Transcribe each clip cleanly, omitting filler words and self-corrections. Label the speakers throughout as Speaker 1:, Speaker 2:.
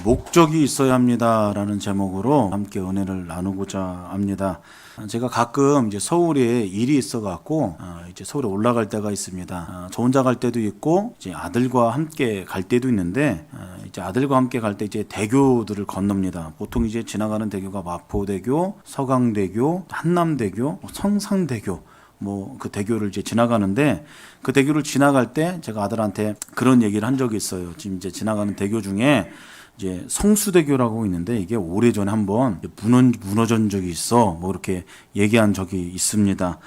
Speaker 1: 목적이 있어야 합니다라는 제목으로 함께 은혜를 나누고자 합니다. 제가 가끔 이제 서울에 일이 있어갖고 이제 서울에 올라갈 때가 있습니다. 저 혼자 갈 때도 있고 이제 아들과 함께 갈 때도 있는데 이제 아들과 함께 갈 때 이제 대교들을 건넙니다. 보통 이제 지나가는 대교가 마포대교, 서강대교, 한남대교, 성산대교. 그 대교를 이제 지나가는데 그 대교를 지나갈 때 제가 아들한테 그런 얘기를 한 적이 있어요. 지금 이제 지나가는 대교 중에 이제 성수대교라고 있는데 이게 오래전에 한번 무너진 적이 있어. 이렇게 얘기한 적이 있습니다.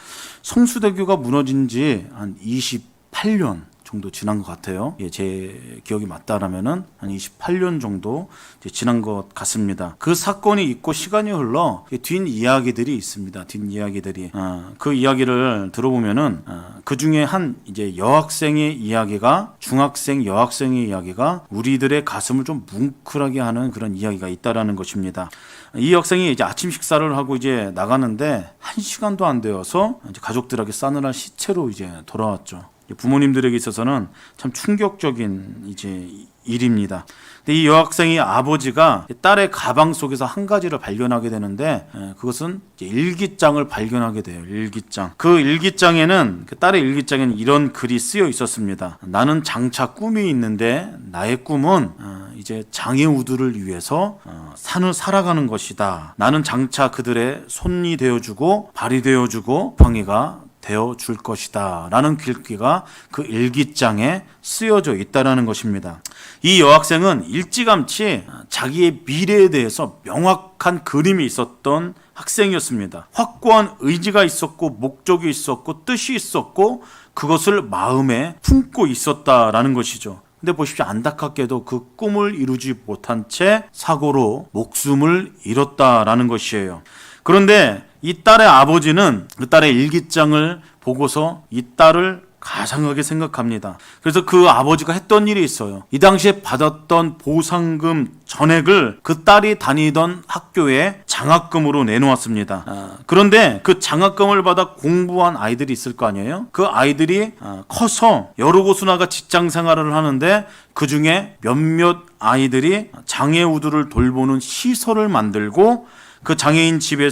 Speaker 1: 성수대교가 무너진 지 한 28년 정도 지난 것 같아요. 제 기억이 맞다라면은 한 28년 정도 이제 지난 것 같습니다. 그 사건이 있고 시간이 흘러 뒷 이야기들이 있습니다. 뒷 이야기들이 그 이야기를 들어보면은 그 중에 한 이제 여학생의 이야기가 중학생 여학생의 이야기가 우리들의 가슴을 좀 뭉클하게 하는 그런 이야기가 있다라는 것입니다. 이 학생이 이제 아침 식사를 하고 이제 나가는데 1시간도 안 되어서 이제 가족들에게 싸늘한 시체로 이제 돌아왔죠. 부모님들에게 있어서는 참 충격적인 이제 일입니다. 근데 이 여학생의 아버지가 딸의 가방 속에서 한 가지를 발견하게 되는데 그것은 이제 일기장을 발견하게 돼요. 일기장. 그 일기장에는 그 딸의 일기장에는 이런 글이 쓰여 있었습니다. 나는 장차 꿈이 있는데 나의 꿈은 이제 장애우들을 위해서 산을 살아가는 것이다. 나는 장차 그들의 손이 되어주고 발이 되어주고 방해가 되어줄 것이다 라는 글귀가 그 일기장에 쓰여져 있다는 것입니다. 이 여학생은 일찌감치 자기의 미래에 대해서 명확한 그림이 있었던 학생이었습니다. 확고한 의지가 있었고 목적이 있었고 뜻이 있었고 그것을 마음에 품고 있었다라는 것이죠. 근데 보십시오. 안타깝게도 그 꿈을 이루지 못한 채 사고로 목숨을 잃었다라는 것이에요. 그런데 이 딸의 아버지는 그 딸의 일기장을 보고서 이 딸을 가상하게 생각합니다. 그래서 그 아버지가 했던 일이 있어요. 이 당시에 받았던 보상금 전액을 그 딸이 다니던 학교에 장학금으로 내놓았습니다. 그런데 그 장학금을 받아 공부한 아이들이 있을 거 아니에요? 그 아이들이 커서 여러 곳을 나가 직장 생활을 하는데 그 중에 몇몇 아이들이 장애우들을 돌보는 시설을 만들고 그 장애인 집의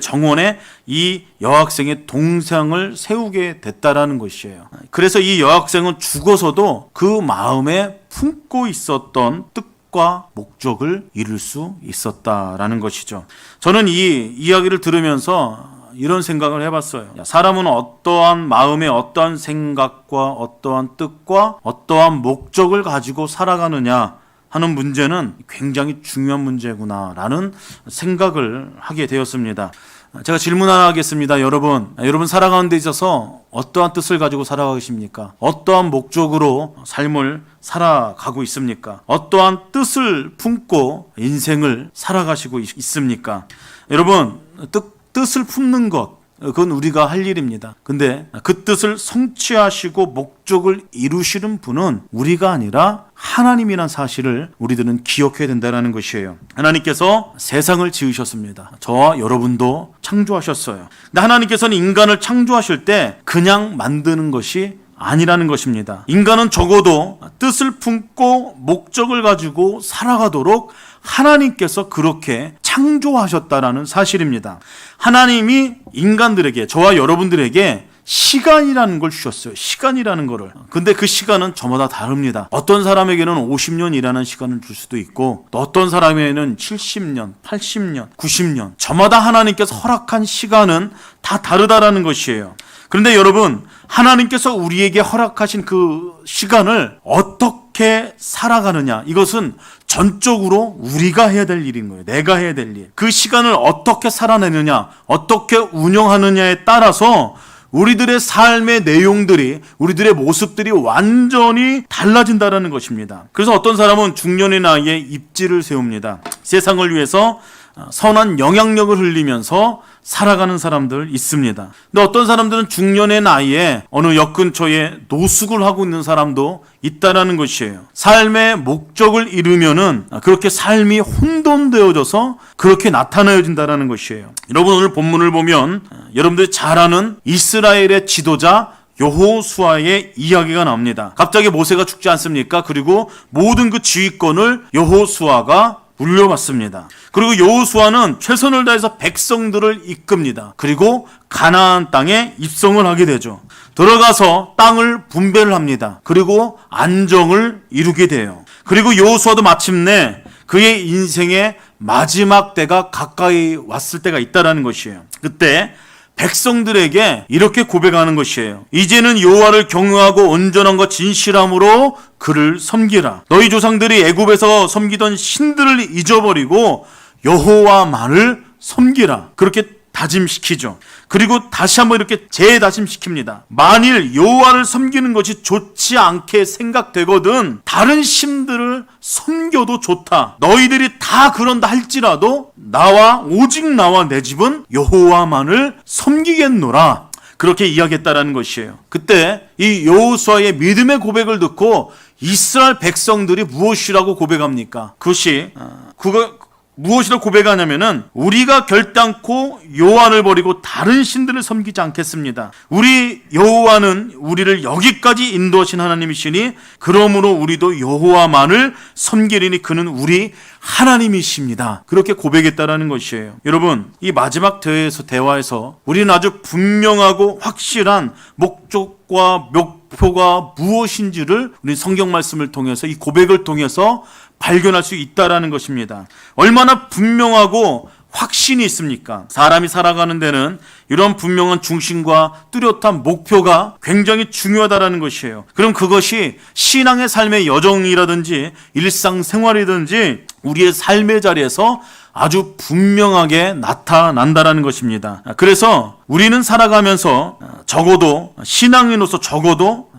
Speaker 1: 정원에 이 여학생의 동상을 세우게 됐다라는 것이에요. 그래서 이 여학생은 죽어서도 그 마음에 품고 있었던 뜻과 목적을 이룰 수 있었다라는 것이죠. 저는 이 이야기를 들으면서 이런 생각을 해봤어요. 사람은 어떠한 마음에 어떠한 생각과 어떠한 뜻과 어떠한 목적을 가지고 살아가느냐 하는 문제는 굉장히 중요한 문제구나라는 생각을 하게 되었습니다. 제가 질문 하나 하겠습니다. 여러분 살아가는 데 있어서 어떠한 뜻을 가지고 살아가고 계십니까? 어떠한 목적으로 삶을 살아가고 있습니까? 어떠한 뜻을 품고 인생을 살아가시고 있습니까? 여러분, 뜻을 품는 것, 그건 우리가 할 일입니다. 근데 그 뜻을 성취하시고 목적을 이루시는 분은 우리가 아니라 하나님이란 사실을 우리들은 기억해야 된다는 것이에요. 하나님께서 세상을 지으셨습니다. 저와 여러분도 창조하셨어요. 근데 하나님께서는 인간을 창조하실 때 그냥 만드는 것이 아니라는 것입니다. 인간은 적어도 뜻을 품고 목적을 가지고 살아가도록 하나님께서 그렇게 창조하셨다라는 사실입니다. 하나님이 인간들에게, 저와 여러분들에게 시간이라는 걸 주셨어요. 시간이라는 거를. 근데 그 시간은 저마다 다릅니다. 어떤 사람에게는 50년 일하는 시간을 줄 수도 있고 또 어떤 사람에게는 70년, 80년, 90년 저마다 하나님께서 허락한 시간은 다 다르다라는 것이에요. 그런데 여러분, 하나님께서 우리에게 허락하신 그 시간을 어떻게 살아가느냐, 이것은 전적으로 우리가 해야 될 일인 거예요. 내가 해야 될 일. 그 시간을 어떻게 살아내느냐, 어떻게 운영하느냐에 따라서 우리들의 삶의 내용들이, 우리들의 모습들이 완전히 달라진다는 것입니다. 그래서 어떤 사람은 중년의 나이에 입지를 세웁니다. 세상을 위해서 선한 영향력을 흘리면서 살아가는 사람들 있습니다. 근데 어떤 사람들은 중년의 나이에 어느 역 근처에 노숙을 하고 있는 사람도 있다라는 것이에요. 삶의 목적을 이루면은 그렇게 삶이 혼돈되어져서 그렇게 나타나진다라는 것이에요. 여러분, 오늘 본문을 보면 여러분들이 잘 아는 이스라엘의 지도자 여호수아의 이야기가 나옵니다. 갑자기 모세가 죽지 않습니까? 그리고 모든 그 지휘권을 여호수아가 물려받습니다. 그리고 여호수아는 최선을 다해서 백성들을 이끕니다. 그리고 가나안 땅에 입성을 하게 되죠. 들어가서 땅을 분배를 합니다. 그리고 안정을 이루게 돼요. 그리고 여호수아도 마침내 그의 인생의 마지막 때가 가까이 왔을 때가 있다라는 것이에요. 그때 백성들에게 이렇게 고백하는 것이에요. 이제는 여호와를 경외하고 온전함과 진실함으로 그를 섬기라. 너희 조상들이 애굽에서 섬기던 신들을 잊어버리고 여호와만을 섬기라. 그렇게 다짐시키죠. 그리고 다시 한번 이렇게 재다짐시킵니다. 만일 여호와를 섬기는 것이 좋지 않게 생각되거든 다른 신들을 섬겨도 좋다. 너희들이 다 그런다 할지라도 오직 나와 내 집은 여호와만을 섬기겠노라. 그렇게 이야기했다라는 것이에요. 그때 이 여호수아의 믿음의 고백을 듣고 이스라엘 백성들이 무엇이라고 고백합니까? 무엇이라고 고백하냐면은 우리가 결단코 여호와를 버리고 다른 신들을 섬기지 않겠습니다. 우리 여호와는 우리를 여기까지 인도하신 하나님이시니 그러므로 우리도 여호와만을 섬기리니 그는 우리 하나님이십니다. 그렇게 고백했다라는 것이에요. 여러분, 이 마지막 대화에서 우리는 아주 분명하고 확실한 목적과 목표가 무엇인지를 우리 성경 말씀을 통해서 이 고백을 통해서 발견할 수 있다라는 것입니다. 얼마나 분명하고 확신이 있습니까? 사람이 살아가는 데는 이런 분명한 중심과 뚜렷한 목표가 굉장히 중요하다라는 것이에요. 그럼 그것이 신앙의 삶의 여정이라든지 일상생활이든지 우리의 삶의 자리에서 아주 분명하게 나타난다라는 것입니다. 그래서 우리는 살아가면서 적어도 신앙인으로서 적어도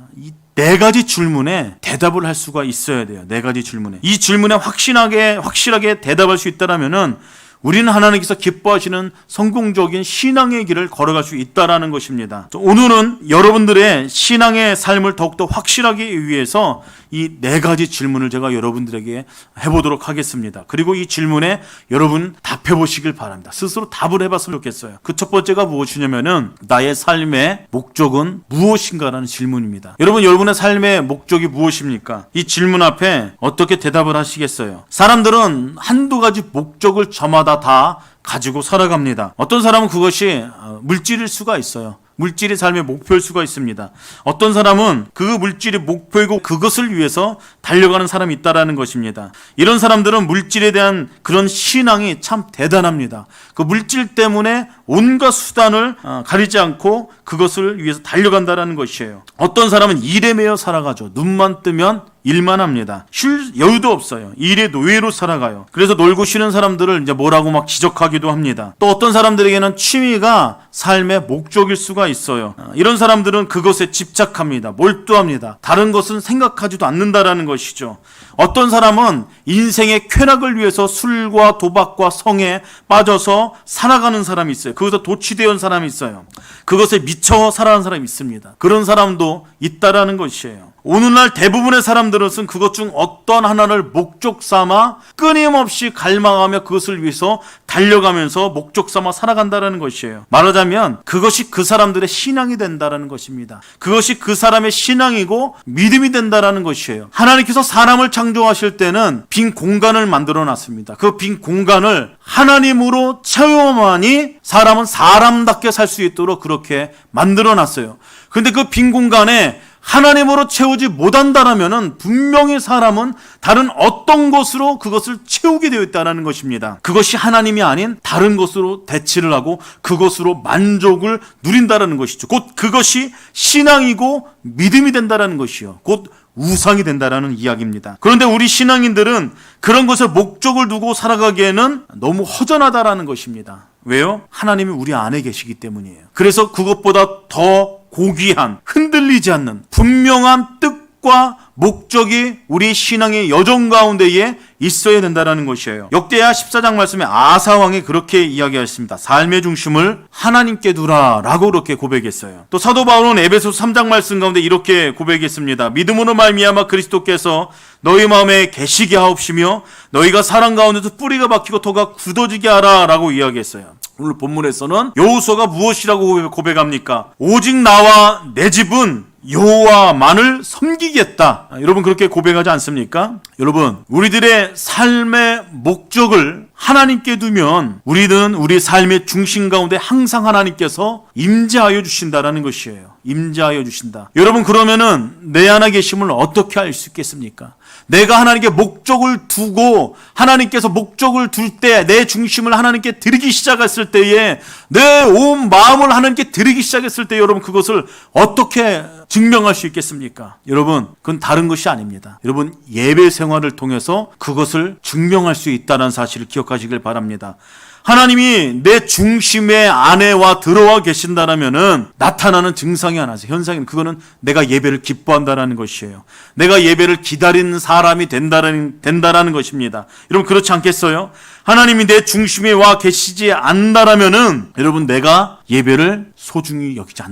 Speaker 1: 네 가지 질문에 대답을 할 수가 있어야 돼요. 네 가지 질문에. 이 질문에 확실하게 대답할 수 있다라면은 우리는 하나님께서 기뻐하시는 성공적인 신앙의 길을 걸어갈 수 있다라는 것입니다. 오늘은 여러분들의 신앙의 삶을 더욱더 확실하게 위해서 이 네 가지 질문을 제가 여러분들에게 해보도록 하겠습니다. 그리고 이 질문에 여러분 답해보시길 바랍니다. 스스로 답을 해봤으면 좋겠어요. 그 첫 번째가 무엇이냐면은 나의 삶의 목적은 무엇인가라는 질문입니다. 여러분의 삶의 목적이 무엇입니까? 이 질문 앞에 어떻게 대답을 하시겠어요? 사람들은 한두 가지 목적을 저마다 다 가지고 살아갑니다. 어떤 사람은 그것이 물질일 수가 있어요. 물질이 삶의 목표일 수가 있습니다. 어떤 사람은 그 물질이 목표이고 그것을 위해서 달려가는 사람이 있다라는 것입니다. 이런 사람들은 물질에 대한 그런 신앙이 참 대단합니다. 그 물질 때문에 온갖 수단을 가리지 않고 그것을 위해서 달려간다라는 것이에요. 어떤 사람은 일에 매여 살아가죠. 눈만 뜨면 일만 합니다. 쉴 여유도 없어요. 일의 노예로 살아가요. 그래서 놀고 쉬는 사람들을 이제 뭐라고 막 지적하기도 합니다. 또 어떤 사람들에게는 취미가 삶의 목적일 수가 있어요. 이런 사람들은 그것에 집착합니다. 몰두합니다. 다른 것은 생각하지도 않는다라는 것이죠. 어떤 사람은 인생의 쾌락을 위해서 술과 도박과 성에 빠져서 살아가는 사람이 있어요. 그것에 도취되어 온 사람이 있어요. 그것에 미쳐 살아가는 사람이 있습니다. 그런 사람도 있다라는 것이에요. 오늘날 대부분의 사람들은 그것 중 어떤 하나를 목적 삼아 끊임없이 갈망하며 그것을 위해서 달려가면서 목적 삼아 살아간다는 것이에요. 말하자면 그것이 그 사람들의 신앙이 된다는 것입니다. 그것이 그 사람의 신앙이고 믿음이 된다는 것이에요. 하나님께서 사람을 창조하실 때는 빈 공간을 만들어 놨습니다. 그 빈 공간을 하나님으로 채워만이 사람은 사람답게 살 수 있도록 그렇게 만들어 놨어요. 그런데 그 빈 공간에 하나님으로 채우지 못한다라면은 분명히 사람은 다른 어떤 것으로 그것을 채우게 되어 있다는 것입니다. 그것이 하나님이 아닌 다른 것으로 대치를 하고 그것으로 만족을 누린다는 것이죠. 곧 그것이 신앙이고 믿음이 된다는 것이요. 곧 우상이 된다라는 이야기입니다. 그런데 우리 신앙인들은 그런 것에 목적을 두고 살아가기에는 너무 허전하다라는 것입니다. 왜요? 하나님이 우리 안에 계시기 때문이에요. 그래서 그것보다 더 고귀한, 흔들리지 않는 분명한 뜻과 목적이 우리 신앙의 여정 가운데에 있어야 된다는 것이에요. 역대하 14장 말씀에 아사왕이 그렇게 이야기하셨습니다. 삶의 중심을 하나님께 두라 라고 그렇게 고백했어요. 또 사도 바울은 에베소서 3장 말씀 가운데 이렇게 고백했습니다. 믿음으로 말미암아 그리스도께서 너희 마음에 계시게 하옵시며 너희가 사랑 가운데서 뿌리가 박히고 터가 굳어지게 하라 라고 이야기했어요. 오늘 본문에서는 여호수아가 무엇이라고 고백합니까? 오직 나와 내 집은 여호와만을 섬기겠다. 여러분 그렇게 고백하지 않습니까? 여러분 우리들의 삶의 목적을 하나님께 두면 우리는 우리 삶의 중심 가운데 항상 하나님께서 임재하여 주신다라는 것이에요. 임재하여 주신다. 여러분 그러면은 내 안에 계심을 어떻게 알 수 있겠습니까? 내가 하나님께 목적을 두고 하나님께서 목적을 둘 때 내 중심을 하나님께 드리기 시작했을 때에 내 온 마음을 하나님께 드리기 시작했을 때 여러분 그것을 어떻게 증명할 수 있겠습니까? 여러분 그건 다른 것이 아닙니다. 여러분 예배 생활을 통해서 그것을 증명할 수 있다는 사실을 기억하시길 바랍니다. 하나님이 내 중심의 안에와 들어와 계신다라면은 나타나는 증상이 하나 있어요. 현상이 그거는 내가 예배를 기뻐한다라는 것이에요. 내가 예배를 기다리는 사람이 된다라는 것입니다. 여러분 그렇지 않겠어요? 하나님이 내 중심에 와 계시지 않는다라면은 여러분 내가 예배를 소중히 여기지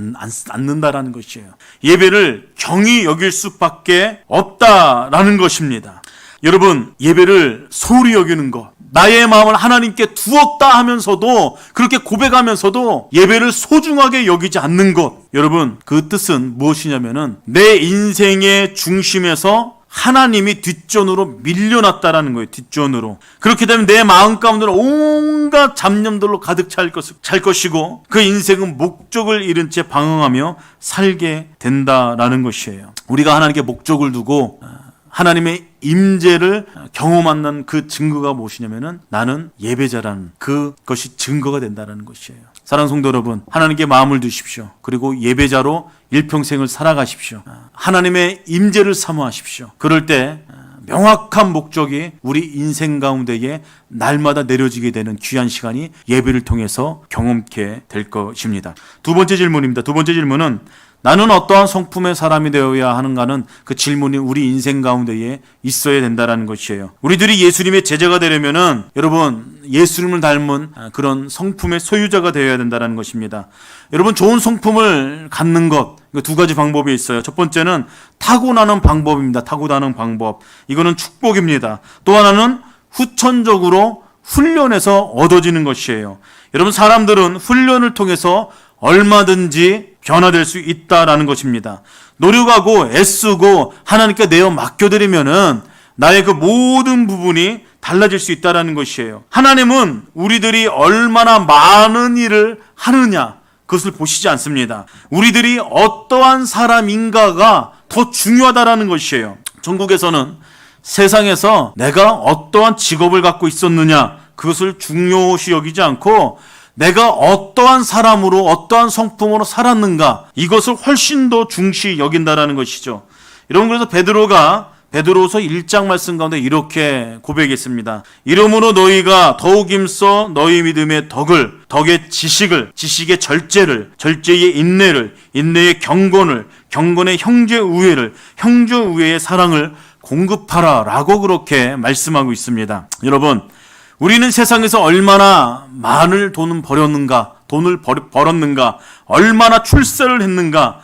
Speaker 1: 않는다라는 것이에요. 예배를 경히 여길 수밖에 없다라는 것입니다. 여러분 예배를 소홀히 여기는 것, 나의 마음을 하나님께 두었다 하면서도 그렇게 고백하면서도 예배를 소중하게 여기지 않는 것, 여러분 그 뜻은 무엇이냐면은 내 인생의 중심에서 하나님이 뒷전으로 밀려났다라는 거예요. 뒷전으로. 그렇게 되면 내 마음 가운데는 온갖 잡념들로 가득 찰 것이고 그 인생은 목적을 잃은 채 방황하며 살게 된다라는 것이에요. 우리가 하나님께 목적을 두고 하나님의 임재를 경험하는 그 증거가 무엇이냐면은 나는 예배자라는 그것이 증거가 된다는 것이에요. 사랑하는 성도 여러분, 하나님께 마음을 두십시오. 그리고 예배자로 일평생을 살아가십시오. 하나님의 임재를 사모하십시오. 그럴 때 명확한 목적이 우리 인생 가운데에 날마다 내려지게 되는 귀한 시간이 예배를 통해서 경험케 될 것입니다. 두 번째 질문입니다. 두 번째 질문은 나는 어떠한 성품의 사람이 되어야 하는가는 그 질문이 우리 인생 가운데에 있어야 된다는 것이에요. 우리들이 예수님의 제자가 되려면은 여러분 예수님을 닮은 그런 성품의 소유자가 되어야 된다는 것입니다. 여러분 좋은 성품을 갖는 것, 두 가지 방법이 있어요. 첫 번째는 타고나는 방법입니다. 타고나는 방법. 이거는 축복입니다. 또 하나는 후천적으로 훈련해서 얻어지는 것이에요. 여러분 사람들은 훈련을 통해서 얼마든지 변화될 수 있다라는 것입니다. 노력하고 애쓰고 하나님께 내어 맡겨드리면은 나의 그 모든 부분이 달라질 수 있다라는 것이에요. 하나님은 우리들이 얼마나 많은 일을 하느냐 그것을 보시지 않습니다. 우리들이 어떠한 사람인가가 더 중요하다라는 것이에요. 전국에서는 세상에서 내가 어떠한 직업을 갖고 있었느냐 그것을 중요시 여기지 않고 내가 어떠한 사람으로 어떠한 성품으로 살았는가 이것을 훨씬 더 중시 여긴다라는 것이죠. 여러분 그래서 베드로서 1장 말씀 가운데 이렇게 고백했습니다. 이러므로 너희가 더욱 힘써 너희 믿음의 덕의 지식의 절제를, 절제의 인내를, 인내의 경건을, 경건의 형제 우애를, 형제 우애의 사랑을 공급하라 라고 그렇게 말씀하고 있습니다. 여러분 우리는 세상에서 얼마나 많은 돈을 벌었는가, 얼마나 출세를 했는가,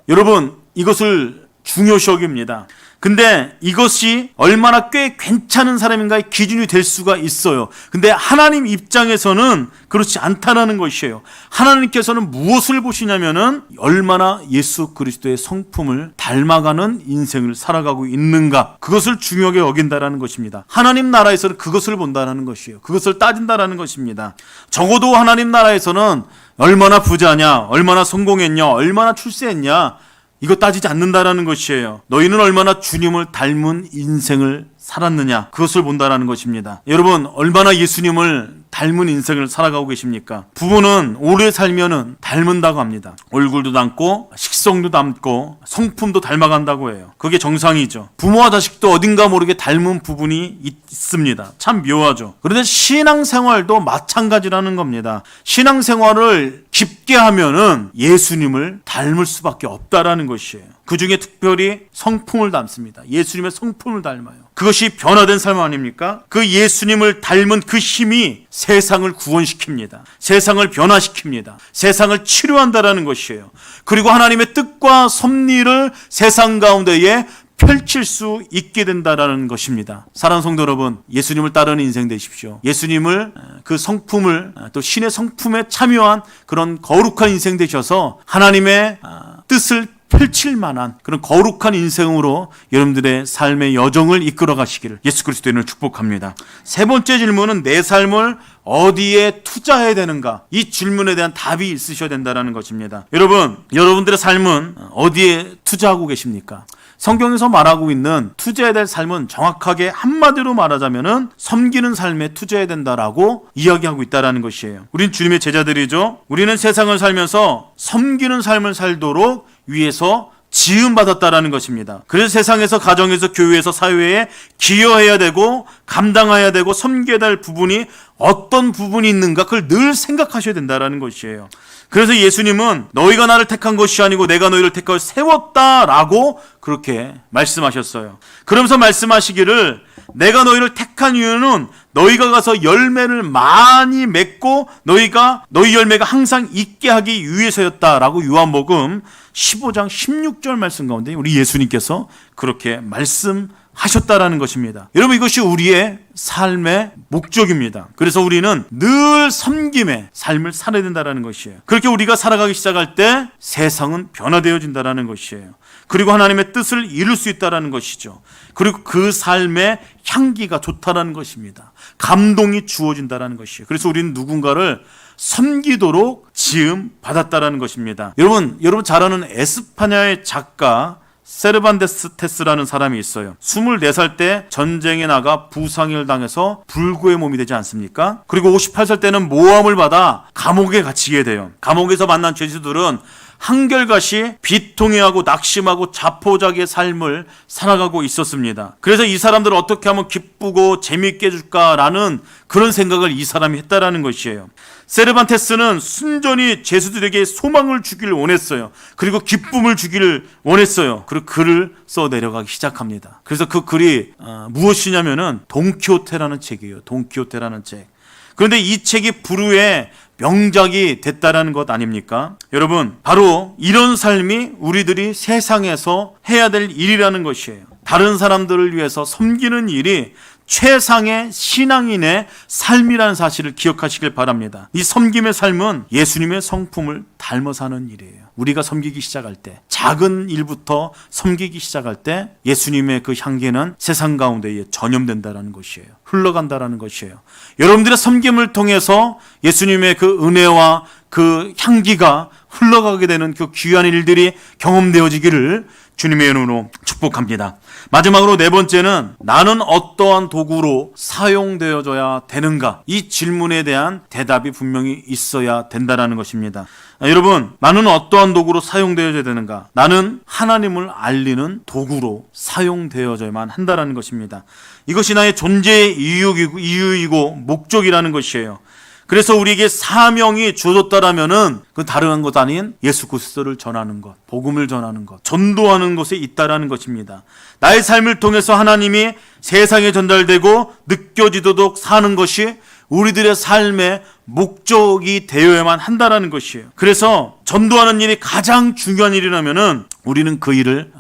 Speaker 1: 여러분 이것을 중요시 여깁니다. 근데 이것이 얼마나 꽤 괜찮은 사람인가의 기준이 될 수가 있어요. 근데 하나님 입장에서는 그렇지 않다는 것이에요. 하나님께서는 무엇을 보시냐면은 얼마나 예수 그리스도의 성품을 닮아가는 인생을 살아가고 있는가, 그것을 중요하게 여긴다라는 것입니다. 하나님 나라에서는 그것을 본다라는 것이에요. 그것을 따진다라는 것입니다. 적어도 하나님 나라에서는 얼마나 부자냐, 얼마나 성공했냐, 얼마나 출세했냐 이거 따지지 않는다라는 것이에요. 너희는 얼마나 주님을 닮은 인생을 살았느냐 그것을 본다라는 것입니다. 여러분 얼마나 예수님을 닮은 인생을 살아가고 계십니까? 부모는 오래 살면은 닮은다고 합니다. 얼굴도 닮고 식성도 닮고 성품도 닮아간다고 해요. 그게 정상이죠. 부모와 자식도 어딘가 모르게 닮은 부분이 있습니다. 참 묘하죠. 그런데 신앙생활도 마찬가지라는 겁니다. 신앙생활을 깊게 하면은 예수님을 닮을 수밖에 없다라는 것이에요. 그 중에 특별히 성품을 닮습니다. 예수님의 성품을 닮아요. 그것이 변화된 삶 아닙니까? 그 예수님을 닮은 그 힘이 세상을 구원시킵니다. 세상을 변화시킵니다. 세상을 치료한다라는 것이에요. 그리고 하나님의 뜻과 섭리를 세상 가운데에 펼칠 수 있게 된다라는 것입니다. 사랑하는 성도 여러분, 예수님을 따르는 인생 되십시오. 예수님을 그 성품을 또 신의 성품에 참여한 그런 거룩한 인생 되셔서 하나님의 뜻을 펼칠 만한 그런 거룩한 인생으로 여러분들의 삶의 여정을 이끌어 가시기를 예수 그리스도의 이름으로 축복합니다. 세 번째 질문은 내 삶을 어디에 투자해야 되는가? 이 질문에 대한 답이 있으셔야 된다는 것입니다. 여러분들의 삶은 어디에 투자하고 계십니까? 성경에서 말하고 있는 투자해야 될 삶은 정확하게 한마디로 말하자면은 섬기는 삶에 투자해야 된다라고 이야기하고 있다라는 것이에요. 우린 주님의 제자들이죠. 우리는 세상을 살면서 섬기는 삶을 살도록 위해서 지음받았다라는 것입니다. 그래서 세상에서, 가정에서, 교회에서, 사회에 기여해야 되고 감당해야 되고 섬겨야 될 부분이 어떤 부분이 있는가, 그걸 늘 생각하셔야 된다라는 것이에요. 그래서 예수님은 너희가 나를 택한 것이 아니고 내가 너희를 택하여 세웠다라고 그렇게 말씀하셨어요. 그러면서 말씀하시기를 내가 너희를 택한 이유는 너희가 가서 열매를 많이 맺고 너희 열매가 항상 있게 하기 위해서였다라고 요한복음 15장 16절 말씀 가운데 우리 예수님께서 그렇게 말씀하셨다라는 것입니다. 여러분, 이것이 우리의 삶의 목적입니다. 그래서 우리는 늘 섬김의 삶을 살아야 된다는 것이에요. 그렇게 우리가 살아가기 시작할 때 세상은 변화되어진다는 것이에요. 그리고 하나님의 뜻을 이룰 수 있다는 것이죠. 그리고 그 삶의 향기가 좋다는 것입니다. 감동이 주어진다는 것이에요. 그래서 우리는 누군가를 섬기도록 지음 받았다는 것입니다. 여러분 잘 아는 에스파냐의 작가 세르반테스라는 사람이 있어요. 24살 때 전쟁에 나가 부상을 당해서 불구의 몸이 되지 않습니까? 그리고 58살 때는 모함을 받아 감옥에 갇히게 돼요. 감옥에서 만난 죄수들은 한결같이 비통해하고 낙심하고 자포자기의 삶을 살아가고 있었습니다. 그래서 이 사람들을 어떻게 하면 기쁘고 재미있게 해줄까라는 그런 생각을 이 사람이 했다라는 것이에요. 세르반테스는 순전히 죄수들에게 소망을 주기를 원했어요. 그리고 기쁨을 주기를 원했어요. 그리고 글을 써 내려가기 시작합니다. 그래서 그 글이 무엇이냐면은 돈키호테라는 책이에요. 돈키호테라는 책. 그런데 이 책이 불후의 명작이 됐다라는 것 아닙니까? 여러분, 바로 이런 삶이 우리들이 세상에서 해야 될 일이라는 것이에요. 다른 사람들을 위해서 섬기는 일이 최상의 신앙인의 삶이라는 사실을 기억하시길 바랍니다. 이 섬김의 삶은 예수님의 성품을 닮아 사는 일이에요. 우리가 섬기기 시작할 때, 작은 일부터 섬기기 시작할 때 예수님의 그 향기는 세상 가운데에 전염된다는 것이에요. 흘러간다는 것이에요. 여러분들의 섬김을 통해서 예수님의 그 은혜와 그 향기가 흘러가게 되는 그 귀한 일들이 경험되어지기를 주님의 이름으로 축복합니다. 마지막으로 네 번째는 나는 어떠한 도구로 사용되어져야 되는가? 이 질문에 대한 대답이 분명히 있어야 된다는 것입니다. 여러분, 나는 어떠한 도구로 사용되어져야 되는가? 나는 하나님을 알리는 도구로 사용되어져야만 한다는 것입니다. 이것이 나의 존재의 이유이고 목적이라는 것이에요. 그래서 우리에게 사명이 주어졌다라면은 그 다른 것 아닌 예수 그리스도를 전하는 것, 복음을 전하는 것, 전도하는 것에 있다라는 것입니다. 나의 삶을 통해서 하나님이 세상에 전달되고 느껴지도록 사는 것이 우리들의 삶의 목적이 되어야만 한다라는 것이에요. 그래서 전도하는 일이 가장 중요한 일이라면은 우리는 그 일을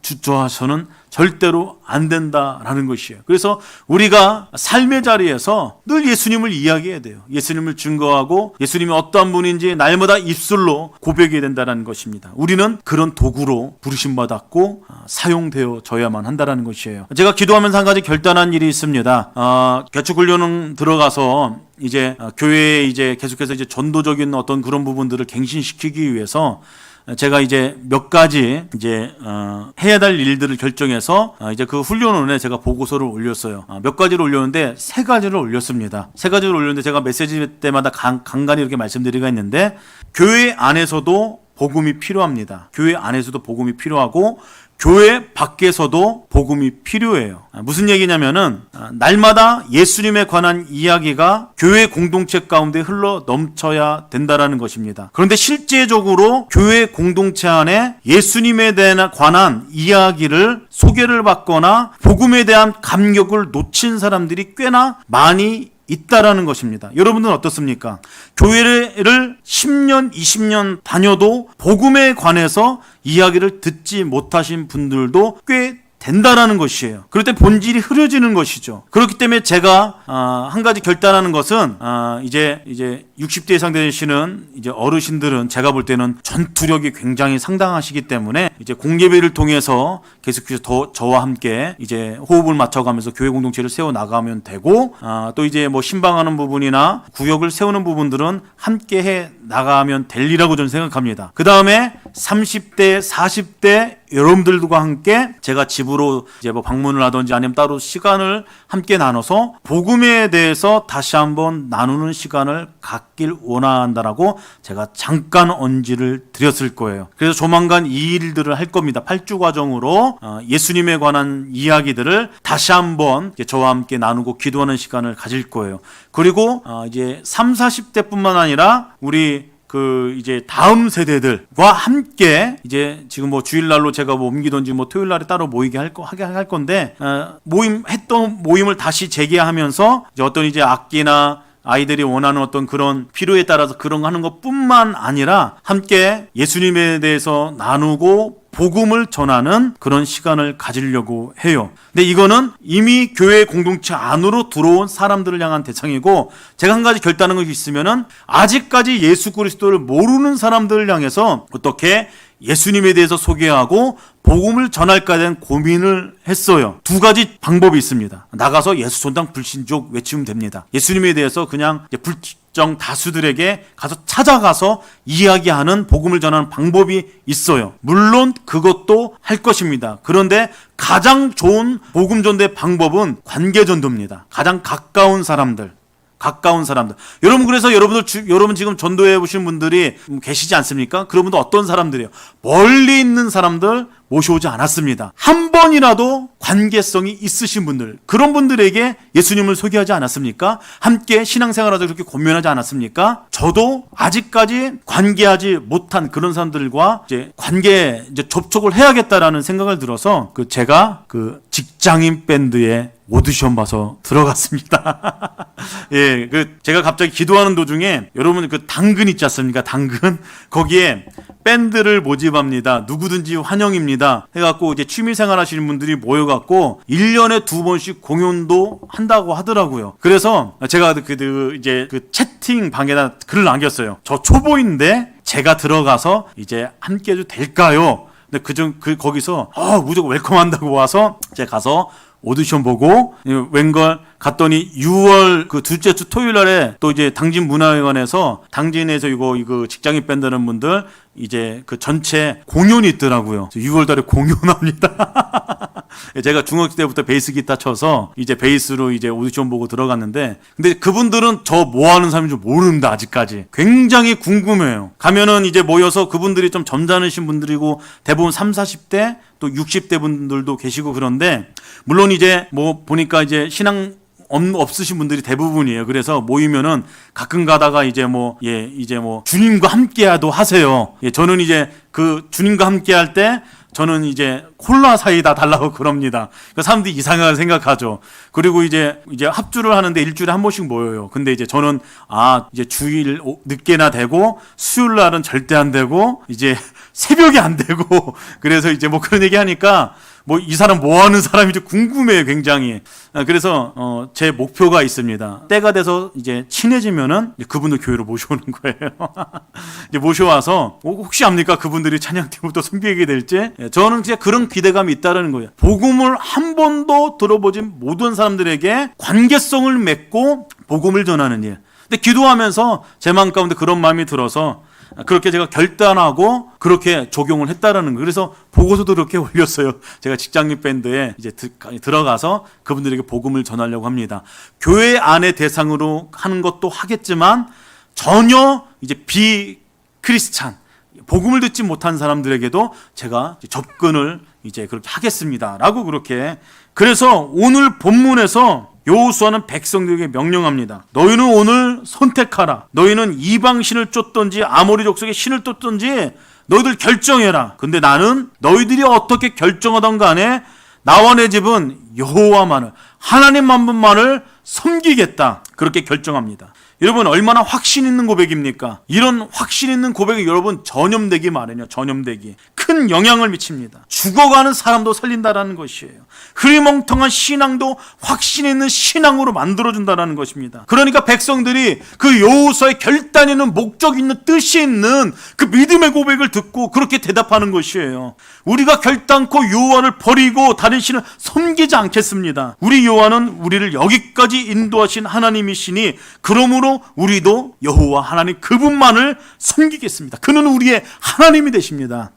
Speaker 1: 주저해서는 절대로 안 된다라는 것이에요. 그래서 우리가 삶의 자리에서 늘 예수님을 이야기해야 돼요. 예수님을 증거하고 예수님이 어떠한 분인지 날마다 입술로 고백해야 된다는 것입니다. 우리는 그런 도구로 부르심받았고 사용되어져야만 한다는 것이에요. 제가 기도하면서 한 가지 결단한 일이 있습니다. 개척훈련 들어가서 이제 교회에 이제 계속해서 이제 전도적인 어떤 그런 부분들을 갱신시키기 위해서 제가 이제 몇 가지 이제 해야 될 일들을 결정해서 이제 그 훈련원에 제가 보고서를 올렸어요. 몇 가지를 올렸는데 세 가지를 올렸습니다. 세 가지를 올렸는데 제가 메시지 때마다 간간히 이렇게 말씀드리가 있는데 교회 안에서도 복음이 필요합니다. 교회 안에서도 복음이 필요하고 교회 밖에서도 복음이 필요해요. 무슨 얘기냐면은 날마다 예수님에 관한 이야기가 교회 공동체 가운데 흘러 넘쳐야 된다라는 것입니다. 그런데 실제적으로 교회 공동체 안에 예수님에 관한 이야기를 소개를 받거나 복음에 대한 감격을 놓친 사람들이 꽤나 많이 있다라는 것입니다. 여러분들은 어떻습니까? 교회를 10년, 20년 다녀도 복음에 관해서 이야기를 듣지 못하신 분들도 꽤 된다라는 것이에요. 그럴 때 본질이 흐려지는 것이죠. 그렇기 때문에 제가 한 가지 결단하는 것은 이제 60대 이상 되시는 이제 어르신들은 제가 볼 때는 전투력이 굉장히 상당하시기 때문에 이제 공예배를 통해서 계속해서 더 저와 함께 이제 호흡을 맞춰가면서 교회 공동체를 세워 나가면 되고, 또 이제 뭐 신방하는 부분이나 구역을 세우는 부분들은 함께 해 나가면 될 일이라고 저는 생각합니다. 그 다음에 30대, 40대 여러분들과 함께 제가 집으로 이제 뭐 방문을 하든지 아니면 따로 시간을 함께 나눠서 복음에 대해서 다시 한번 나누는 시간을 갖길 원한다라고 제가 잠깐 언지를 드렸을 거예요. 그래서 조만간 이 일들을 할 겁니다. 8주 과정으로 예수님에 관한 이야기들을 다시 한번 저와 함께 나누고 기도하는 시간을 가질 거예요. 그리고 이제 3, 40대뿐만 아니라 우리 이제 다음 세대들과 함께 이제 지금 뭐 주일날로 제가 뭐 옮기든지 뭐 토요일날에 따로 모이게 할 건데, 했던 모임을 다시 재개하면서 이제 어떤 이제 악기나 아이들이 원하는 어떤 그런 필요에 따라서 그런 거 하는 것뿐만 아니라 함께 예수님에 대해서 나누고 복음을 전하는 그런 시간을 가지려고 해요. 근데 이거는 이미 교회 공동체 안으로 들어온 사람들을 향한 대상이고, 제가 한 가지 결단한 것이 있으면은 아직까지 예수 그리스도를 모르는 사람들을 향해서 어떻게 예수님에 대해서 소개하고 복음을 전할까에 대한 고민을 했어요. 두 가지 방법이 있습니다. 나가서 예수 전당 불신족 외치면 됩니다. 예수님에 대해서 그냥 불특정 다수들에게 가서 찾아가서 이야기하는 복음을 전하는 방법이 있어요. 물론 그것도 할 것입니다. 그런데 가장 좋은 복음 전도의 방법은 관계 전도입니다. 가장 가까운 사람들. 여러분, 그래서 여러분 지금 전도해 보신 분들이 계시지 않습니까? 그런 분들 어떤 사람들이에요? 멀리 있는 사람들 모셔오지 않았습니다. 한 번이라도 관계성이 있으신 분들, 그런 분들에게 예수님을 소개하지 않았습니까? 함께 신앙생활하자 그렇게 권면하지 않았습니까? 저도 아직까지 관계하지 못한 그런 사람들과 이제 접촉을 해야겠다라는 생각을 들어서 제가 직장인 밴드에 오디션 봐서 들어갔습니다. 예, 제가 갑자기 기도하는 도중에 여러분 당근 있지 않습니까? 당근. 거기에 밴드를 모집합니다. 누구든지 환영입니다. 해갖고 이제 취미생활 하시는 분들이 모여갖고 1년에 2번씩 공연도 한다고 하더라고요. 그래서 제가 이제 채팅방에다 글을 남겼어요. 저 초보인데 제가 들어가서 이제 함께 해도 될까요? 근데 거기서 무조건 웰컴한다고 와서 제가 가서 오디션 보고 웬걸 갔더니 6월 둘째 주 토요일 날에 또 이제 당진 문화회관에서 당진에서 이거 직장인 밴드라는 분들 이제 전체 공연이 있더라고요. 6월 달에 공연합니다. 제가 중학교 때부터 베이스 기타 쳐서 이제 베이스로 이제 오디션 보고 들어갔는데, 근데 그분들은 저 뭐 하는 사람인지 모릅니다. 아직까지. 굉장히 궁금해요. 가면은 이제 모여서 그분들이 좀 점잖으신 분들이고 대부분 3, 40대 또 60대 분들도 계시고, 그런데 물론 이제 뭐 보니까 이제 신앙 없으신 분들이 대부분이에요. 그래서 모이면은 가끔 가다가 이제 주님과 함께도 하세요. 예, 저는 이제 주님과 함께 할 때 저는 이제 콜라 사이다 달라고 그럽니다. 그 사람들이 이상하게 생각하죠. 그리고 이제 합주를 하는데 일주일에 한 번씩 모여요. 근데 이제 저는 이제 주일 늦게나 되고 수요일 날은 절대 안 되고 이제 새벽에 안 되고, 그래서 이제 뭐 그런 얘기 하니까 이 사람 뭐 하는 사람인지 궁금해요, 굉장히. 그래서 제 목표가 있습니다. 때가 돼서 이제 친해지면은 그분들 교회로 모셔오는 거예요. 이제 모셔와서 혹시 압니까? 그분들이 찬양팀부터 섬기게 될지. 저는 진짜 그런 기대감이 있다는 거예요. 복음을 한 번도 들어보진 못한 사람들에게 관계성을 맺고 복음을 전하는 일. 근데 기도하면서 제 마음 가운데 그런 마음이 들어서 그렇게 제가 결단하고 그렇게 적용을 했다라는 거예요. 그래서 보고서도 그렇게 올렸어요. 제가 직장인 밴드에 이제 들어가서 그분들에게 복음을 전하려고 합니다. 교회 안에 대상으로 하는 것도 하겠지만 전혀 이제 비크리스찬, 복음을 듣지 못한 사람들에게도 제가 접근을 이제 그렇게 하겠습니다라고 그렇게. 그래서 오늘 본문에서 여호수아는 백성들에게 명령합니다. 너희는 오늘 선택하라. 너희는 이방 신을 쫓든지 아모리 족속의 신을 쫓든지 너희들 결정해라. 근데 나는 너희들이 어떻게 결정하던 간에 나와 내 집은 여호와만을, 하나님만을 섬기겠다, 그렇게 결정합니다. 여러분, 얼마나 확신 있는 고백입니까? 이런 확신 있는 고백이 여러분 전염되기 마련이에요. 전염되기. 큰 영향을 미칩니다. 죽어가는 사람도 살린다라는 것이에요. 흐리멍텅한 신앙도 확신 있는 신앙으로 만들어준다라는 것입니다. 그러니까 백성들이 그 여호수아의 결단 있는 목적 있는 뜻이 있는 그 믿음의 고백을 듣고 그렇게 대답하는 것이에요. 우리가 결단코 여호와를 버리고 다른 신을 섬기지 않겠습니다. 우리 여호와는 우리를 여기까지 인도하신 하나님이시니 그러므로 우리도 여호와 하나님 그분만을 섬기겠습니다. 그는 우리의 하나님이 되십니다.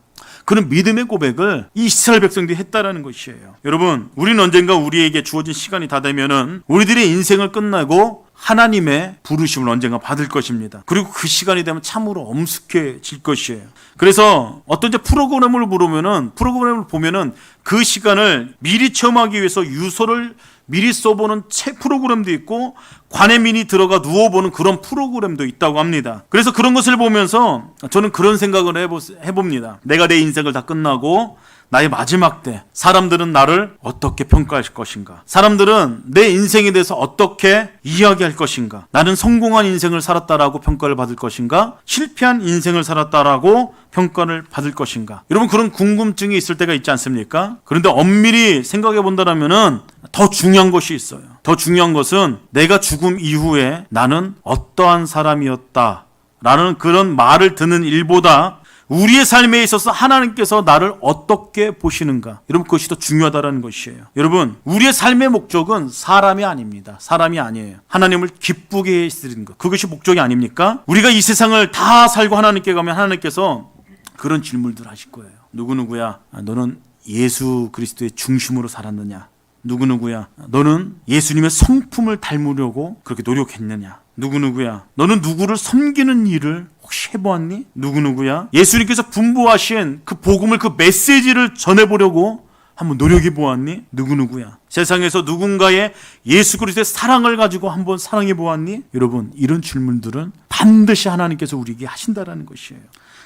Speaker 1: 그런 믿음의 고백을 이 이스라엘 백성들이 했다라는 것이에요. 여러분, 우리는 언젠가 우리에게 주어진 시간이 다 되면은 우리들의 인생을 끝나고 하나님의 부르심을 언젠가 받을 것입니다. 그리고 그 시간이 되면 참으로 엄숙해질 것이에요. 그래서 어떤 프로그램을 보면은 그 시간을 미리 체험하기 위해서 유서를 미리 써보는 책 프로그램도 있고 관에 미리 들어가 누워보는 그런 프로그램도 있다고 합니다. 그래서 그런 것을 보면서 저는 그런 생각을 해봅니다. 내가 내 인생을 다 끝나고 나의 마지막 때 사람들은 나를 어떻게 평가할 것인가? 사람들은 내 인생에 대해서 어떻게 이야기할 것인가? 나는 성공한 인생을 살았다라고 평가를 받을 것인가? 실패한 인생을 살았다라고 평가를 받을 것인가? 여러분, 그런 궁금증이 있을 때가 있지 않습니까? 그런데 엄밀히 생각해 본다면은 더 중요한 것이 있어요. 더 중요한 것은 내가 죽음 이후에 나는 어떠한 사람이었다 라는 그런 말을 듣는 일보다 우리의 삶에 있어서 하나님께서 나를 어떻게 보시는가, 여러분, 그것이 더 중요하다는 것이에요. 여러분, 우리의 삶의 목적은 사람이 아닙니다. 사람이 아니에요. 하나님을 기쁘게 해드리는 것, 그것이 목적이 아닙니까? 우리가 이 세상을 다 살고 하나님께 가면 하나님께서 그런 질문들 하실 거예요. 누구누구야, 너는 예수 그리스도의 중심으로 살았느냐? 누구누구야, 너는 예수님의 성품을 닮으려고 그렇게 노력했느냐? 누구누구야, 너는 누구를 섬기는 일을 혹시 해보았니? 누구누구야, 예수님께서 분부하신 그 복음을, 그 메시지를 전해보려고 한번 노력해보았니? 누구누구야, 세상에서 누군가의 예수 그리스도의 사랑을 가지고 한번 사랑해보았니? 여러분, 이런 질문들은 반드시 하나님께서 우리에게 하신다라는 것이에요.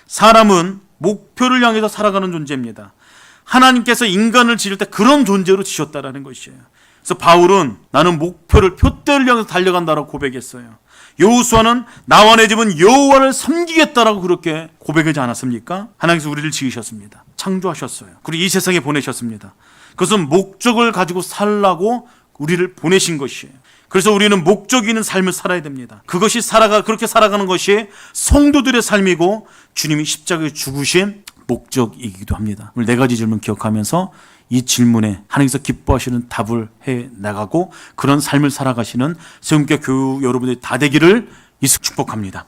Speaker 1: 사람은 목표를 향해서 살아가는 존재입니다. 하나님께서 인간을 지을 때 그런 존재로 지셨다라는 것이에요. 그래서 바울은 나는 목표를, 표대를 향해서 달려간다라고 고백했어요. 여호수아는 나와 내 집은 여호와를 섬기겠다라고 그렇게 고백하지 않았습니까? 하나님께서 우리를 지으셨습니다. 창조하셨어요. 그리고 이 세상에 보내셨습니다. 그것은 목적을 가지고 살라고 우리를 보내신 것이에요. 그래서 우리는 목적 있는 삶을 살아야 됩니다. 그것이 그렇게 살아가는 것이 성도들의 삶이고 주님이 십자가에 죽으신 목적이기도 합니다. 오늘 4가지 질문 기억하면서 이 질문에 하나님께서 기뻐하시는 답을 해 나가고 그런 삶을 살아가시는 세움교회 교우 여러분들이 다 되기를 축복합니다.